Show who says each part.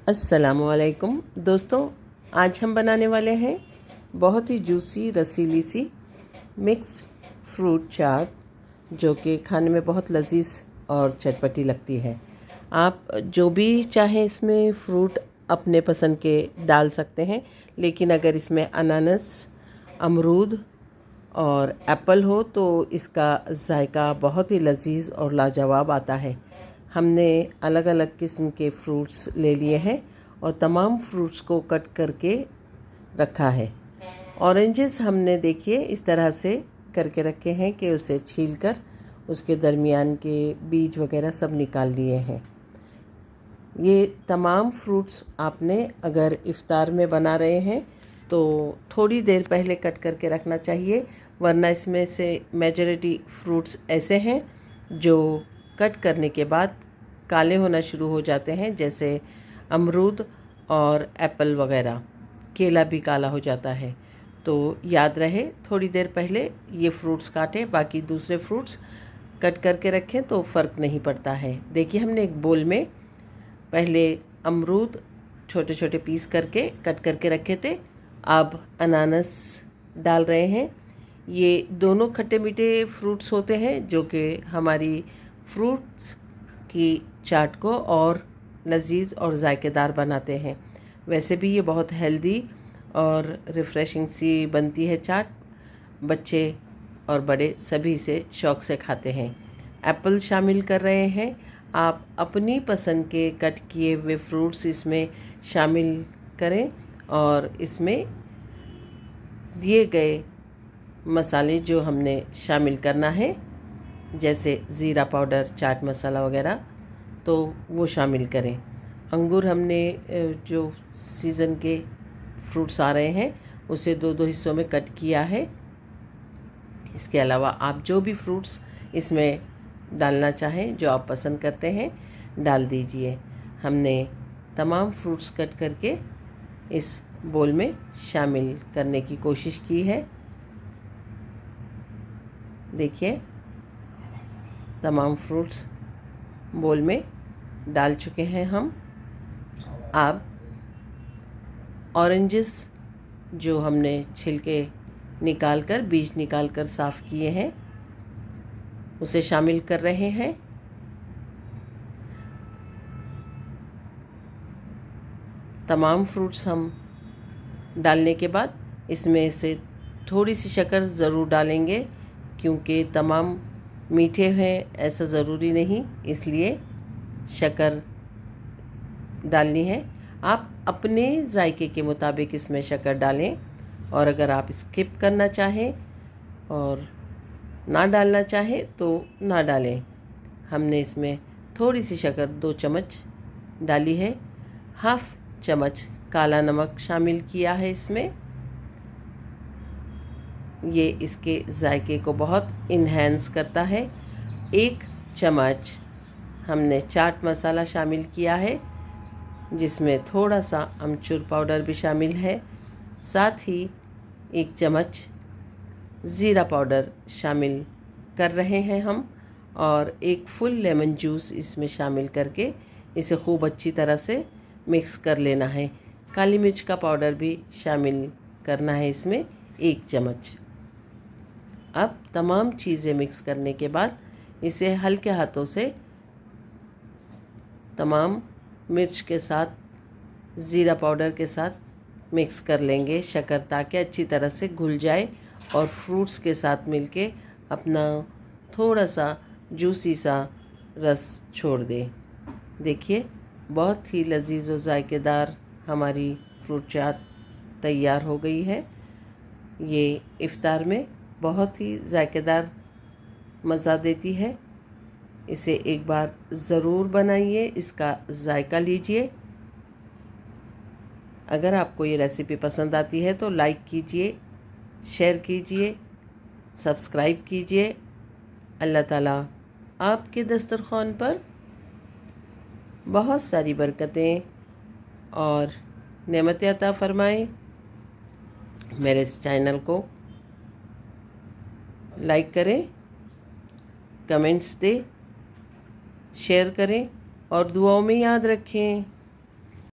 Speaker 1: अस्सलामुअलैकुम दोस्तों, आज हम बनाने वाले हैं बहुत ही जूसी रसीली सी मिक्स्ड फ्रूट चाट जो कि खाने में बहुत लजीज और चटपटी लगती है। आप जो भी चाहें इसमें फ्रूट अपने पसंद के डाल सकते हैं, लेकिन अगर इसमें अनानास, अमरूद और एप्पल हो तो इसका जायका बहुत ही लजीज और लाजवाब आता है। हमने अलग अलग किस्म के फ्रूट्स ले लिए हैं और तमाम फ्रूट्स को कट करके रखा है। ऑरेंजेस हमने देखिए इस तरह से करके रखे हैं कि उसे छीलकर उसके दरमियान के बीज वगैरह सब निकाल लिए हैं। ये तमाम फ्रूट्स आपने अगर इफ़्तार में बना रहे हैं तो थोड़ी देर पहले कट करके रखना चाहिए, वरना इसमें से मेजॉरिटी फ्रूट्स ऐसे हैं जो कट करने के बाद काले होना शुरू हो जाते हैं, जैसे अमरूद और एप्पल वगैरह। केला भी काला हो जाता है। तो याद रहे थोड़ी देर पहले ये फ्रूट्स काटें, बाकी दूसरे फ्रूट्स कट करके रखें तो फ़र्क नहीं पड़ता है। देखिए हमने एक बोल में पहले अमरूद छोटे छोटे पीस करके कट करके रखे थे, अब अनानास डाल रहे हैं। ये दोनों खट्टे मीठे फ्रूट्स होते हैं जो कि हमारी फ्रूट्स की चाट को और लजीज और जायकेदार बनाते हैं। वैसे भी ये बहुत हेल्दी और रिफ़्रेशिंग सी बनती है चाट। बच्चे और बड़े सभी इसे शौक़ से खाते हैं। एप्पल शामिल कर रहे हैं। आप अपनी पसंद के कट किए हुए फ्रूट्स इसमें शामिल करें और इसमें दिए गए मसाले जो हमने शामिल करना है, जैसे ज़ीरा पाउडर, चाट मसाला वगैरह, तो वो शामिल करें। अंगूर हमने जो सीज़न के फ्रूट्स आ रहे हैं उसे दो दो हिस्सों में कट किया है। इसके अलावा आप जो भी फ्रूट्स इसमें डालना चाहें, जो आप पसंद करते हैं, डाल दीजिए। हमने तमाम फ्रूट्स कट करके इस बोल में शामिल करने की कोशिश की है। देखिए तमाम फ्रूट्स बोल में डाल चुके हैं हम। अब ऑरेंजेस जो हमने छिलके निकाल कर, बीज निकाल कर साफ़ किए हैं, उसे शामिल कर रहे हैं। तमाम फ्रूट्स हम डालने के बाद इसमें से थोड़ी सी शक्कर ज़रूर डालेंगे, क्योंकि तमाम मीठे हैं ऐसा ज़रूरी नहीं, इसलिए शक्कर डालनी है। आप अपने जायके के मुताबिक इसमें शक्कर डालें, और अगर आप स्किप करना चाहें और ना डालना चाहें तो ना डालें। हमने इसमें थोड़ी सी शक्कर 2 चम्मच डाली है। हाफ़ चम्मच काला नमक शामिल किया है इसमें। ये इसके जायके को बहुत इन्हेंस करता है। 1 चम्मच हमने चाट मसाला शामिल किया है, जिसमें थोड़ा सा अमचूर पाउडर भी शामिल है। साथ ही 1 चम्मच ज़ीरा पाउडर शामिल कर रहे हैं हम, और 1 फुल लेमन जूस इसमें शामिल करके इसे खूब अच्छी तरह से मिक्स कर लेना है। काली मिर्च का पाउडर भी शामिल करना है इसमें 1 चम्मच। अब तमाम चीज़ें मिक्स करने के बाद इसे हल्के हाथों से तमाम मिर्च के साथ, ज़ीरा पाउडर के साथ मिक्स कर लेंगे शक्कर, ताकि अच्छी तरह से घुल जाए और फ्रूट्स के साथ मिलके अपना थोड़ा सा जूसी सा रस छोड़ दे। देखिए बहुत ही लजीज और जायकेदार हमारी फ्रूट चाट तैयार हो गई है। ये इफ़्तार में बहुत ही जायकेदार मज़ा देती है। इसे एक बार ज़रूर बनाइए, इसका जायका लीजिए। अगर आपको ये रेसिपी पसंद आती है तो लाइक कीजिए, शेयर कीजिए, सब्सक्राइब कीजिए। अल्लाह ताला आपके दस्तरख़्वान पर बहुत सारी बरकतें और नेमतें अता फ़रमाए। मेरे इस चैनल को लाइक करें, कमेंट्स दें, शेयर करें और दुआओं में याद रखें।